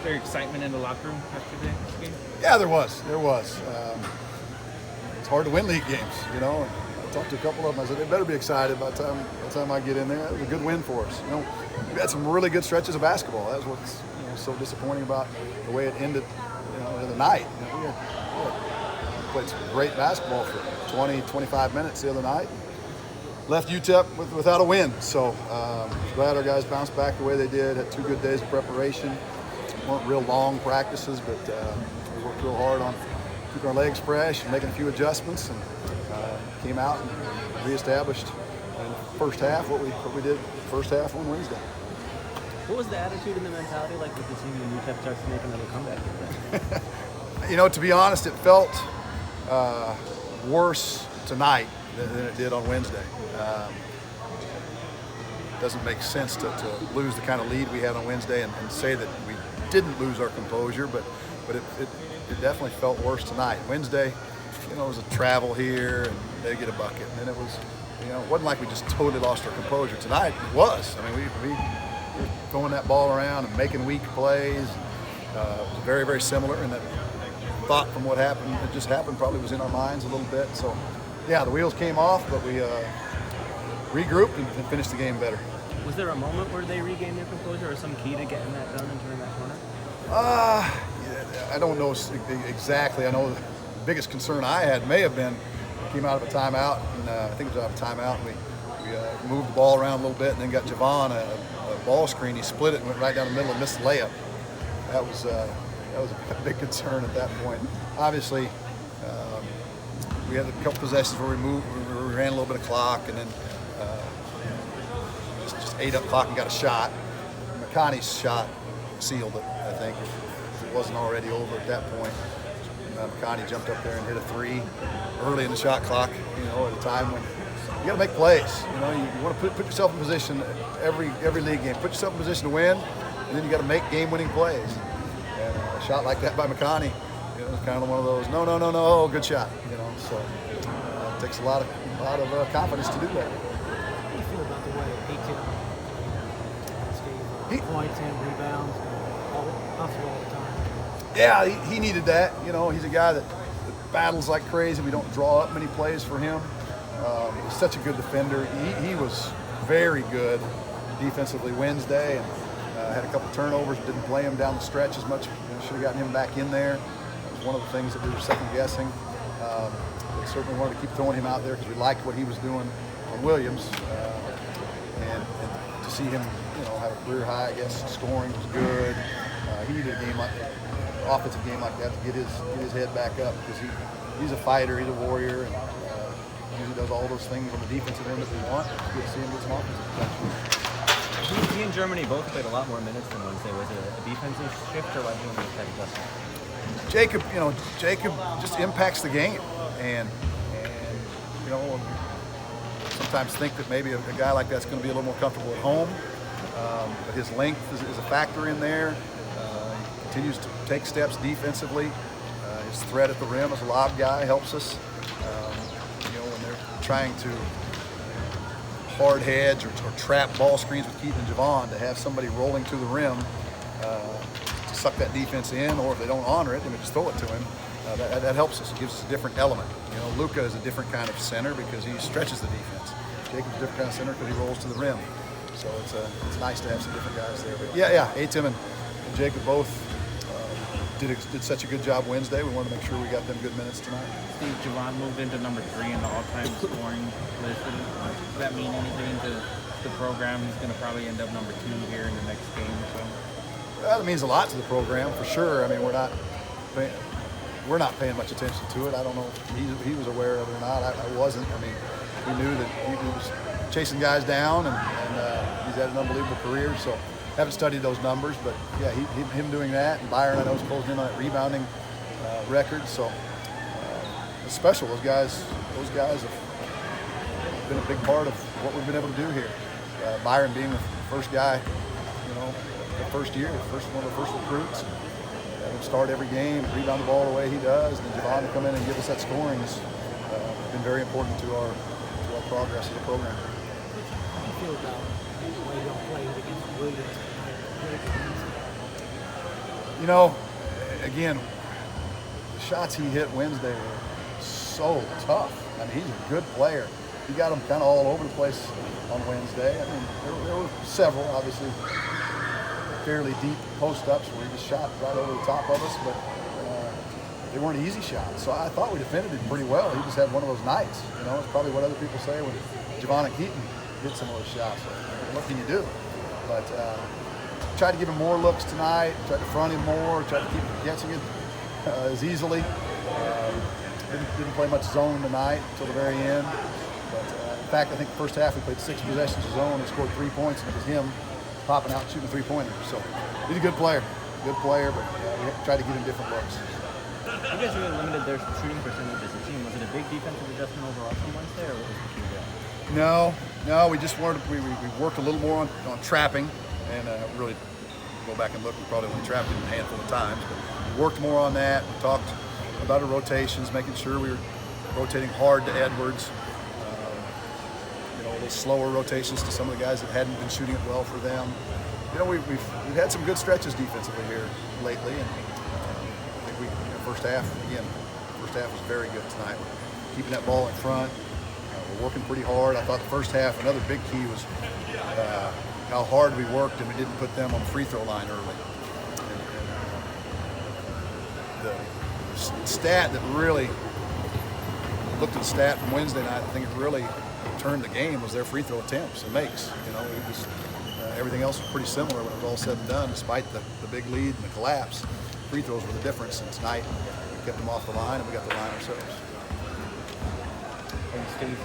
there excitement in the locker room after this game? Yeah, there was. It's hard to win league games, you know. I talked to a couple of them. I said they better be excited by the time I get in there. It was a good win for us. You know, we had some really good stretches of basketball. That was what's so disappointing about the way it ended. You know, the night. You know, we played some great basketball for 20, 25 minutes the other night. Left UTEP without a win. So glad our guys bounced back the way they did. Had 2 good days of preparation. Weren't real long practices, but we worked real hard on keeping our legs fresh and making a few adjustments, and came out and reestablished in the first half what we did first half on Wednesday. What was the attitude and the mentality like with the team when UTEP starts to make another comeback? You know, to be honest, it felt worse tonight than it did on Wednesday. It doesn't make sense to lose the kind of lead we had on Wednesday and say that we didn't lose our composure, but it definitely felt worse tonight. Wednesday, you know, it was a travel here and they get a bucket, and then it was, you know, it wasn't like we just totally lost our composure. Tonight it was. I mean, we were throwing that ball around and making weak plays. It was very, very similar, and that thought from what happened, it just happened, probably was in our minds a little bit. So, yeah, the wheels came off, but we regrouped and finished the game better. Was there a moment where they regained their composure, or some key to getting that done and turning that corner? I don't know exactly. I know the biggest concern I had may have been we came out of a timeout, and I think it was out of a timeout, and we moved the ball around a little bit, and then got Javon a ball screen. He split it and went right down the middle and missed the layup. That was a big concern at that point. Obviously, we had a couple possessions where we ran a little bit of clock, and then just ate up clock and got a shot. McConaughey's shot sealed it, I think, if it wasn't already over at that point. McConaughey jumped up there and hit a 3 early in the shot clock, you know, at a time when you got to make plays. You know, you want to put yourself in position every league game. Put yourself in position to win, and then you got to make game-winning plays. And a shot like that by McConaughey, you know, it's kind of one of those no, good shot. You know, so it takes a lot of confidence to do that. How do you feel about the way Steve points and rebounds, hustle all the time? Yeah, he needed that. You know, he's a guy that battles like crazy. We don't draw up many plays for him. He's such a good defender. He was very good defensively Wednesday, and had a couple turnovers. Didn't play him down the stretch as much. You know, should have gotten him back in there. That was one of the things that we were second guessing. We certainly wanted to keep throwing him out there because we liked what he was doing on Williams, and to see him, you know, have a career high, I guess, scoring was good. He needed a game like offensive game like that to get his head back up, because he's a fighter, he's a warrior, and he does all those things on the defensive end that we want. It's good to see him get some offensive potential. He and Germany both played a lot more minutes than Wednesday. Was it a defensive shift, or why did you make that adjustment? Jacob just impacts the game, and you know, sometimes think that maybe a guy like that's going to be a little more comfortable at home, but his length is a factor in there. He continues to take steps defensively. His threat at the rim as a lob guy helps us. You know, when they're trying to hard hedge or trap ball screens with Keith and Javon, to have somebody rolling to the rim to suck that defense in, or if they don't honor it, then we just throw it to him. That helps us. It gives us a different element. You know, Luka is a different kind of center because he stretches the defense. Jacob's a different kind of center because he rolls to the rim. So it's nice to have some different guys there. But yeah, Atim and Jacob both did such a good job Wednesday. We wanted to make sure we got them good minutes tonight. Steve, Javon moved into number 3 in the all-time scoring list. Does that mean anything to the program? He's going to probably end up number 2 here in the next game or so. Well, it means a lot to the program for sure. I mean, we're not paying much attention to it. I don't know if he was aware of it or not. I wasn't. I mean, we knew that he was chasing guys down, and he's had an unbelievable career. So haven't studied those numbers, but yeah, him doing that, and Byron, I know, is closing in on that rebounding record. So it's special. Those guys have been a big part of what we've been able to do here. Byron being the first guy, you know, the first year, one of the first recruits. Start every game, rebound the ball the way he does, and then Javon to come in and give us that scoring has been very important to our progress as a program. How do you feel about the way y'all played against Williams tonight? You know, again, the shots he hit Wednesday were so tough. I mean, he's a good player. He got them kind of all over the place on Wednesday. I mean, there were several, obviously, fairly deep post-ups where he just shot right over the top of us, but they weren't easy shots. So I thought we defended him pretty well. He just had one of those nights. You know, it's probably what other people say when Javon Keaton hit some of those shots. What can you do? But tried to give him more looks tonight, tried to front him more, tried to keep him catching it as easily. Didn't play much zone tonight until the very end. But in fact, I think the first half we played 6 possessions of zone and scored 3 points, and it was him popping out and shooting a 3-pointer. So he's a good player, but we tried to give him different looks. You guys really limited their shooting percentage as a team. Was it a big defensive adjustment overall from Wednesday, or what was the key there? No, we just wanted we worked a little more on trapping, and really go back and look. We probably only trapped him a handful of times, but we worked more on that. We talked about our rotations, making sure we were rotating hard to Edwards. A little slower rotations to some of the guys that hadn't been shooting it well for them. You know, we've had some good stretches defensively here lately, and I think first half was very good tonight. We're keeping that ball in front. We're working pretty hard. I thought the first half, another big key was how hard we worked, and we didn't put them on the free throw line early. The stat that really looked at the stat from Wednesday night, I think it really turned the game was their free throw attempts and makes. You know, it was everything else was pretty similar when it was all said and done, despite the big lead and the collapse. Free throws were the difference, and tonight we kept them off the line and we got the line ourselves. Thanks, Steve.